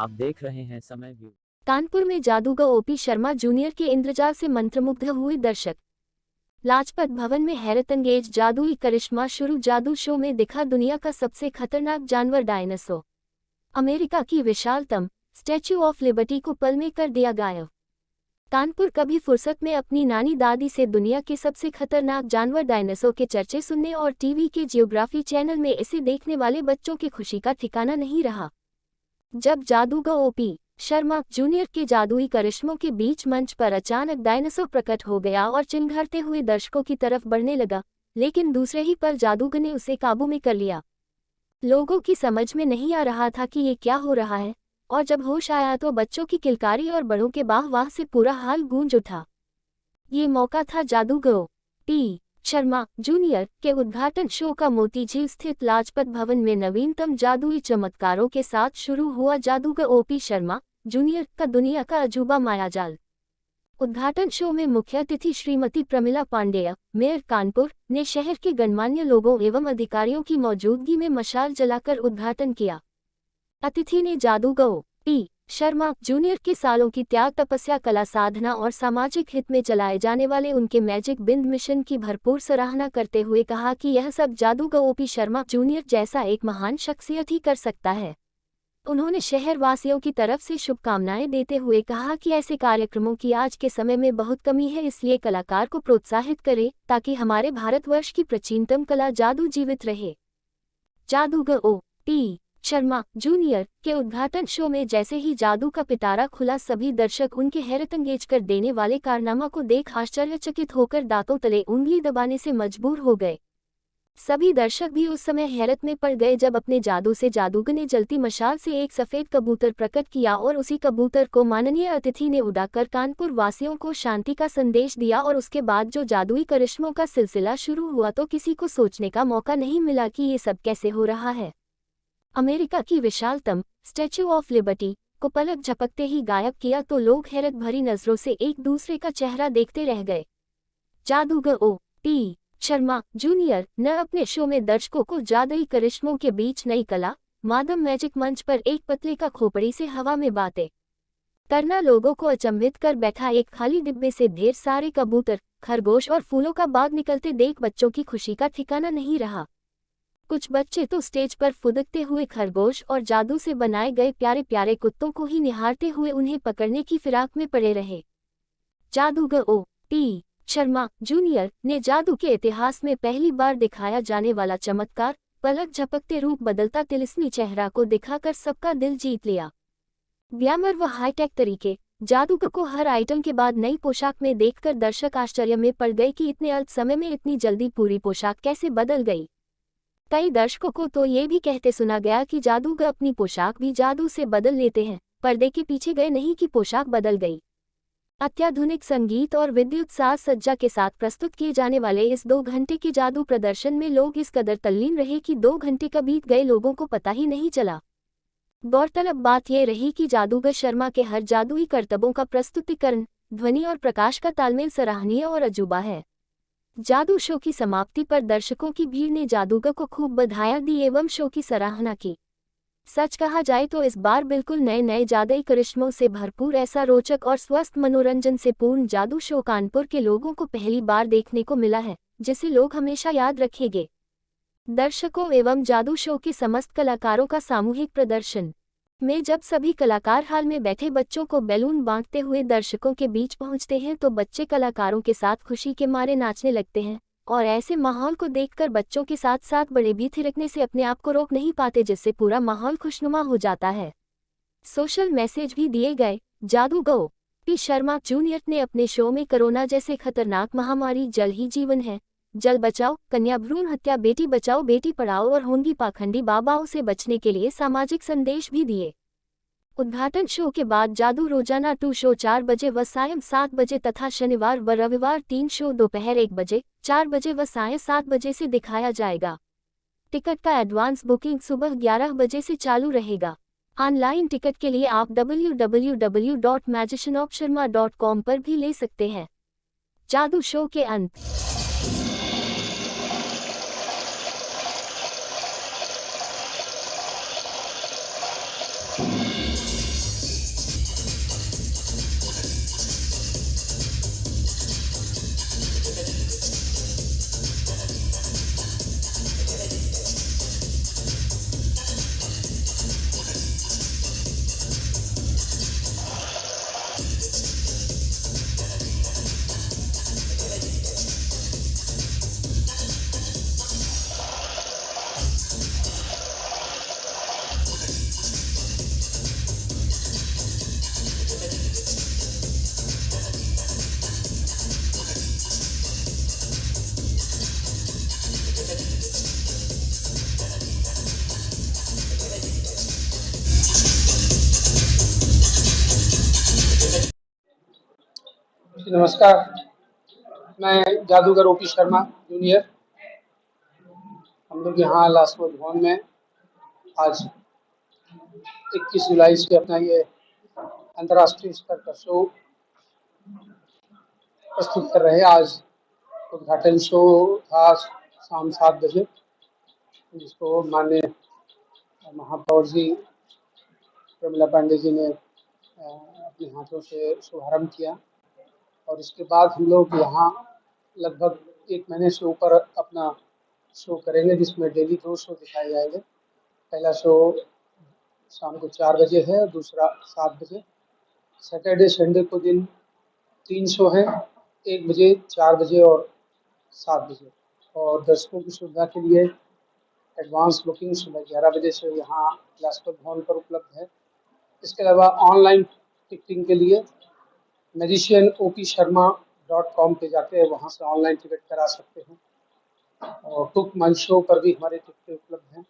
आप देख रहे हैं समय व्यू। कानपुर में जादूगर ओपी शर्मा जूनियर के इंद्रजाल से मंत्रमुग्ध हुए दर्शक। लाजपत भवन में हैरतअंगेज जादुई करिश्मा शुरू। जादू शो में दिखा दुनिया का सबसे खतरनाक जानवर डायनासोर। अमेरिका की विशालतम स्टैच्यू ऑफ लिबर्टी को पल में कर दिया गायब। कानपुर कभी फुर्सत में अपनी नानी दादी से दुनिया के सबसे खतरनाक जानवर डायनासोर के चर्चे सुनने और टीवी के जियोग्राफी चैनल में इसे देखने वाले बच्चों की खुशी का ठिकाना नहीं रहा। जब जादूगर ओपी शर्मा जूनियर के जादुई करिश्मों के बीच मंच पर अचानक डायनासोर प्रकट हो गया और चिंघाड़ते हुए दर्शकों की तरफ बढ़ने लगा, लेकिन दूसरे ही पल जादूगर ने उसे काबू में कर लिया। लोगों की समझ में नहीं आ रहा था कि ये क्या हो रहा है, और जब होश आया तो बच्चों की किलकारी और बड़ों के वाह-वाह से पूरा हाल गूंज उठा। ये मौका था जादूगर ओपी शर्मा जूनियर के उद्घाटन शो का। मोती झील स्थित लाजपत भवन में नवीनतम जादुई चमत्कारों के साथ शुरू हुआ जादूगर ओपी शर्मा जूनियर का दुनिया का अजूबा मायाजाल। उद्घाटन शो में मुख्य अतिथि श्रीमती प्रमिला पांडेय, मेयर कानपुर, ने शहर के गणमान्य लोगों एवं अधिकारियों की मौजूदगी में मशाल जलाकर उद्घाटन किया। अतिथि ने जादूगर ओपी शर्मा जूनियर के सालों की त्याग तपस्या, कला साधना और सामाजिक हित में चलाए जाने वाले उनके मैजिक बिंद मिशन की भरपूर सराहना करते हुए कहा कि यह सब जादूगर ओपी शर्मा जूनियर जैसा एक महान शख्सियत ही कर सकता है। उन्होंने शहर वासियों की तरफ से शुभकामनाएं देते हुए कहा कि ऐसे कार्यक्रमों की आज के समय में बहुत कमी है, इसलिए कलाकार को प्रोत्साहित करें ताकि हमारे भारतवर्ष की प्राचीनतम कला जादू जीवित रहे। जादूगर ओपी शर्मा जूनियर के उद्घाटन शो में जैसे ही जादू का पिटारा खुला, सभी दर्शक उनके हैरतअंगेज कर देने वाले कारनामा को देख आश्चर्यचकित होकर दांतों तले उंगली दबाने से मजबूर हो गए। सभी दर्शक भी उस समय हैरत में पड़ गए जब अपने जादू से जादूगर ने जलती मशाल से एक सफेद कबूतर प्रकट किया और उसी कबूतर को माननीय अतिथि ने उड़ाकर कानपुर वासियों को शांति का संदेश दिया। और उसके बाद जो जादुई करिश्मों का सिलसिला शुरू हुआ तो किसी को सोचने का मौका नहीं मिला कि ये सब कैसे हो रहा है। अमेरिका की विशालतम स्टैच्यू ऑफ लिबर्टी को पलक झपकते ही गायब किया तो लोग हैरत भरी नजरों से एक दूसरे का चेहरा देखते रह गए। जादूगर ओपी शर्मा जूनियर ने अपने शो में दर्शकों को जादुई करिश्मों के बीच नई कला मादम मैजिक मंच पर एक पतले का खोपड़ी से हवा में बातें करना, लोगों को अचंभित कर बैठा एक खाली डिब्बे से ढेर सारे कबूतर, खरगोश और फूलों का बाग निकलते देख बच्चों की खुशी का ठिकाना नहीं रहा। कुछ बच्चे तो स्टेज पर फुदकते हुए खरगोश और जादू से बनाए गए प्यारे प्यारे कुत्तों को ही निहारते हुए उन्हें पकड़ने की फिराक में पड़े रहे। जादूगर ओपी शर्मा जूनियर ने जादू के इतिहास में पहली बार दिखाया जाने वाला चमत्कार, पलक झपकते रूप बदलता तिलिस्मी चेहरा को दिखाकर सबका दिल जीत लिया। ग्लैमर व हाईटेक तरीके जादूगर को हर आइटम के बाद नई पोशाक में देखकर दर्शक आश्चर्य में पड़ गए कि इतने अल्प समय में इतनी जल्दी पूरी पोशाक कैसे बदल गई। कई दर्शकों को तो ये भी कहते सुना गया कि जादूगर अपनी पोशाक भी जादू से बदल लेते हैं, पर्दे के पीछे गए नहीं कि पोशाक बदल गई। अत्याधुनिक संगीत और विद्युत साज सज्जा के साथ प्रस्तुत किए जाने वाले इस 2 घंटे के जादू प्रदर्शन में लोग इस कदर तल्लीन रहे कि 2 घंटे कब बीत गए लोगों को पता ही नहीं चला। गौरतलब बात यह रही कि जादूगर शर्मा के हर जादुई करतबों का प्रस्तुतिकरण, ध्वनि और प्रकाश का तालमेल सराहनीय और अजूबा है। जादू शो की समाप्ति पर दर्शकों की भीड़ ने जादूगर को खूब बधाइयां दी एवं शो की सराहना की। सच कहा जाए तो इस बार बिल्कुल नए जादुई करिश्मों से भरपूर ऐसा रोचक और स्वस्थ मनोरंजन से पूर्ण जादू शो कानपुर के लोगों को पहली बार देखने को मिला है, जिसे लोग हमेशा याद रखेंगे। दर्शकों एवं जादू शो के समस्त कलाकारों का सामूहिक प्रदर्शन में जब सभी कलाकार हाल में बैठे बच्चों को बैलून बांटते हुए दर्शकों के बीच पहुंचते हैं तो बच्चे कलाकारों के साथ खुशी के मारे नाचने लगते हैं, और ऐसे माहौल को देखकर बच्चों के साथ साथ बड़े भी थिरकने से अपने आप को रोक नहीं पाते, जिससे पूरा माहौल खुशनुमा हो जाता है। सोशल मैसेज भी दिए गए। जादूगर ओपी शर्मा जूनियर ने अपने शो में कोरोना जैसे खतरनाक महामारी जल ही जीवन है, जल बचाओ, कन्या भ्रूण हत्या, बेटी बचाओ बेटी पढ़ाओ और होंगी पाखंडी बाबाओं से बचने के लिए सामाजिक संदेश भी दिए। उद्घाटन शो के बाद जादू रोजाना 2 शो 4 बजे व सायं 7 बजे तथा शनिवार व रविवार 3 शो दोपहर 1 बजे, 4 बजे व सायं 7 बजे से दिखाया जाएगा। टिकट का एडवांस बुकिंग सुबह 11 बजे से चालू रहेगा। ऑनलाइन टिकट के लिए आप www.magicianofsharma.com पर भी ले सकते हैं। जादू शो के अंत नमस्कार। मैं जादूगर ओपी शर्मा जूनियर। हम लोग यहाँ लाजपत भवन में आज 21 जुलाई से अपना ये अंतर्राष्ट्रीय स्तर का शो प्रस्तुत कर रहे हैं। आज उद्घाटन शो था शाम 7 बजे, जिसको माननीय महापौर जी प्रमिला पांडे जी ने अपने हाथों से शुभारंभ किया। और इसके बाद हम लोग यहाँ लगभग 1 महीने से ऊपर अपना शो करेंगे, जिसमें डेली 2 शो दिखाए जाएंगे। पहला शो शाम को 4 बजे है, दूसरा 7 बजे। सैटरडे संडे को दिन 3 शो हैं, 1 बजे, 4 बजे और 7 बजे। और दर्शकों की सुविधा के लिए एडवांस बुकिंग सुबह 11 बजे से यहाँ लाजपत भवन पर उपलब्ध है। इसके अलावा ऑनलाइन टिकटिंग के लिए magicianopsharma.com पे जाके वहाँ से ऑनलाइन टिकट करा सकते हैं। और बुक माई शो पर भी हमारे टिकटें उपलब्ध हैं।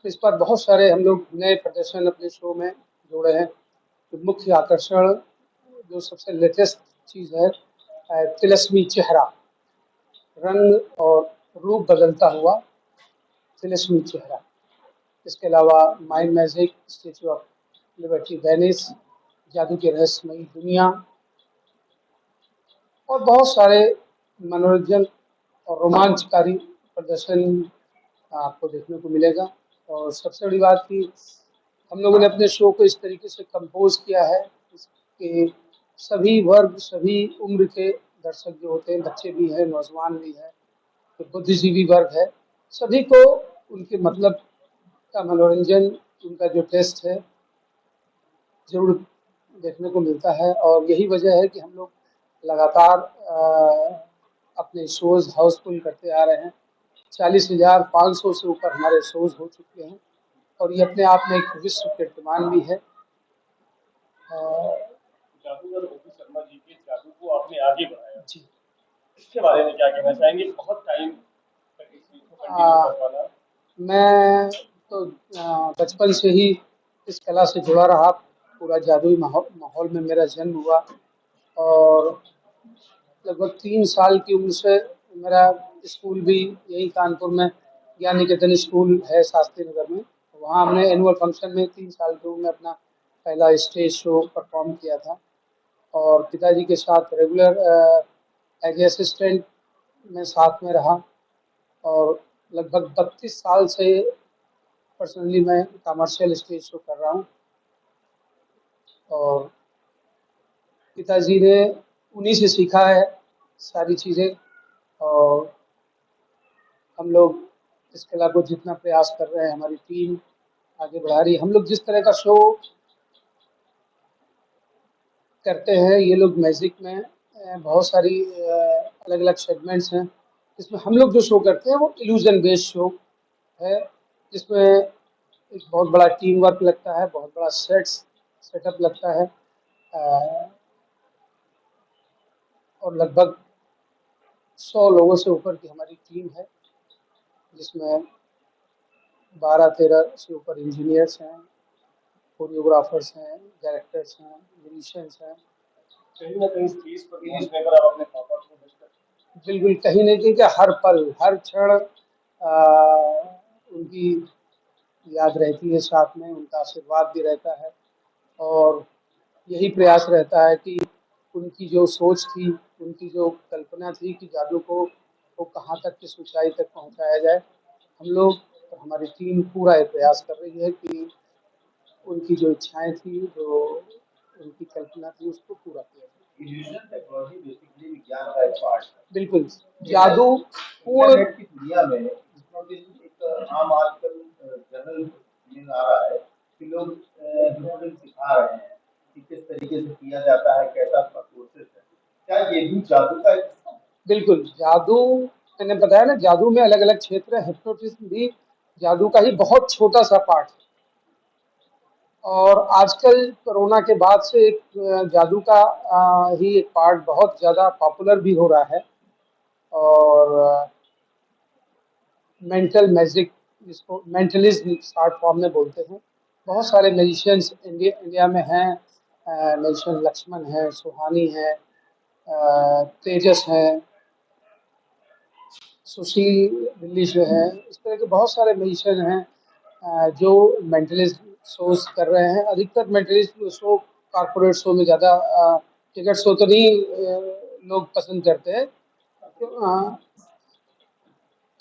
इस पर बहुत सारे हम लोग नए प्रदर्शन अपने शो में जोड़े हैं। तो मुख्य आकर्षण जो सबसे लेटेस्ट चीज़ है, तिलस्मी चेहरा, रंग और रूप बदलता हुआ तिलस्मी चेहरा। इसके अलावा mind magic, statue of liberty Venice, जादू की रहस्यमयी दुनिया और बहुत सारे मनोरंजन और रोमांचकारी प्रदर्शन आपको देखने को मिलेगा। और सबसे बड़ी बात कि हम लोगों ने अपने शो को इस तरीके से कंपोज किया है कि सभी वर्ग, सभी उम्र के दर्शक जो होते हैं, बच्चे भी हैं, नौजवान भी हैं, तो बुद्धिजीवी वर्ग है, सभी को उनके मतलब का मनोरंजन, उनका जो टेस्ट है जरूर देखने को मिलता है। और यही वजह है कि हम लोग लगातार अपने शोज हाउसफुल करते आ रहे हैं। 40,500 से ऊपर हमारे शोज हो चुके हैं और ये अपने आप में एक विश्व कीर्तिमान भी है। जादूगर ओपी शर्मा जी के जादू को आपने आगे बढ़ाया जी, इसके बारे में क्या कहना चाहेंगे? बहुत टाइम तक इस चीज को कंटिन्यू कर पाना। मैं तो बचपन से ही इस कला से जुड़ा रहा। पूरा जादुई माहौल में मेरा जन्म हुआ और लगभग 3 साल की उम्र से मेरा स्कूल भी यही कानपुर में ज्ञान निकेतन स्कूल है शास्त्री नगर में। वहाँ हमने एनुअल फंक्शन में 3 साल की उम्र में अपना पहला स्टेज शो परफॉर्म किया था। और पिताजी के साथ रेगुलर एज असिस्टेंट में साथ में रहा और लगभग 32 साल से पर्सनली मैं कमर्शियल स्टेज शो कर रहा हूँ। और पिताजी ने उन्हीं से सीखा है सारी चीज़ें और हम लोग इस कला को जितना प्रयास कर रहे हैं, हमारी टीम आगे बढ़ा रही है। हम लोग जिस तरह का शो करते हैं, ये लोग मैजिक में बहुत सारी अलग अलग सेगमेंट्स हैं। इसमें हम लोग जो शो करते हैं वो इल्यूजन बेस्ड शो है, जिसमें एक बहुत बड़ा टीम वर्क लगता है, बहुत बड़ा सेटअप लगता है। और लगभग 100 लोगों से ऊपर की हमारी टीम है, जिसमें 12-13 से ऊपर इंजीनियर्स हैं, कोरियोग्राफर्स हैं, डायरेक्टर्स हैं, म्यूजिशियंस हैं। कहीं ना कहीं स्टेज पर पहुंचने पर आप अपने पापा को मिस करते? बिल्कुल, कहीं नहीं, क्योंकि हर पल हर क्षण उनकी याद रहती है, साथ में उनका आशीर्वाद भी रहता है। और यही प्रयास रहता है कि उनकी जो सोच थी, उनकी जो कल्पना थी कि जादू को कहाँ तक, किस ऊंचाई तक पहुंचाया जाए, हम लोग और हमारी टीम पूरा ये प्रयास कर रही है कि उनकी जो इच्छाएं थी, जो उनकी कल्पना थी, उसको पूरा किया जाए। इल्यूजन टेक्नोलॉजी बेसिकली विज्ञान का एक पार्ट है। बिल्कुल, जादू पूर्ण की दुनिया में एक आम आजकल जनरल न्यूज आ रहा है कि लोग हिप्नोटिज्म सिखा रहे हैं कि किस तरीके से किया जाता है, कैसा प्रोसेस है। क्या ये भी जादू का एक? बिल्कुल, जादू मैंने बताया ना, जादू में अलग अलग क्षेत्र है, हिप्नोटिज्म भी जादू का ही बहुत छोटा सा पार्ट है। और आजकल कोरोना के बाद से एक जादू का ही एक पार्ट बहुत ज़्यादा पॉपुलर भी हो रहा है। और मेंटल मैजिक, जिसको मेंटलिज्म शॉर्ट फॉर्म में बोलते हैं, बहुत सारे म्यूजिशियंस इंडिया में हैं। म्यूजिशियन लक्ष्मण है, सुहानी है, तेजस हैं, सुशील दिल्ली से हैं, इस तरह के बहुत सारे म्यूजिशियन हैं जो मेंटलिस्ट शोज कर रहे हैं। अधिकतर मेंटलिस्ट शो कॉर्पोरेट शो में ज़्यादा टिकट शो तो नहीं लोग पसंद करते हैं।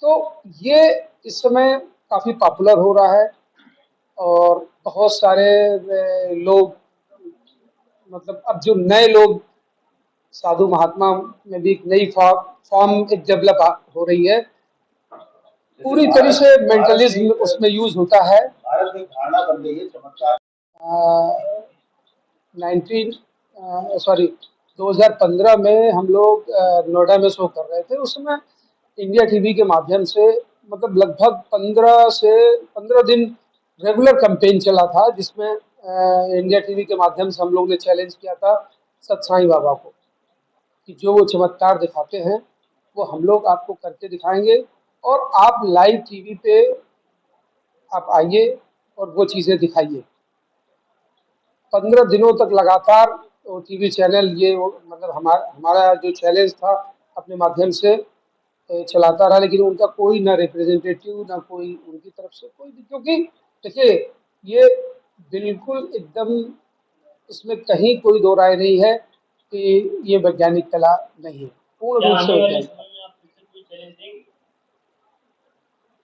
तो ये इस समय काफ़ी पॉपुलर हो रहा है और बहुत सारे लोग, मतलब अब जो नए लोग, साधु महात्मा में भी एक नई फॉर्म एक डेवलप हो रही है। पूरी तरह से मेंटलिज्म उसमें यूज होता है। भारत में धारणा बन गई है चमत्कार 19 सॉरी 2015 में हम लोग नोएडा में शो कर रहे थे। उस समय इंडिया टीवी के माध्यम से मतलब लगभग 15 दिन रेगुलर कैंपेन चला था, जिसमें इंडिया टीवी के माध्यम से हम लोग ने चैलेंज किया था सत्साई बाबा को कि जो वो चमत्कार दिखाते हैं वो हम लोग आपको करके दिखाएंगे और आप लाइव टीवी पे आप आइए और वो चीज़ें दिखाइए। 15 दिनों तक लगातार वो टीवी चैनल मतलब हमारा जो चैलेंज था अपने माध्यम से चलाता रहा, लेकिन उनका कोई ना रिप्रेजेंटेटिव ना कोई उनकी तरफ से कोई भी, क्योंकि देखिए ये बिल्कुल एकदम, इसमें कहीं कोई दो राय नहीं है कि ये वैज्ञानिक कला नहीं है, पूर्ण रूप से वैज्ञानिक।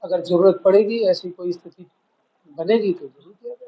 अगर जरूरत पड़ेगी, ऐसी कोई स्थिति बनेगी तो जरूर किया जाएगा।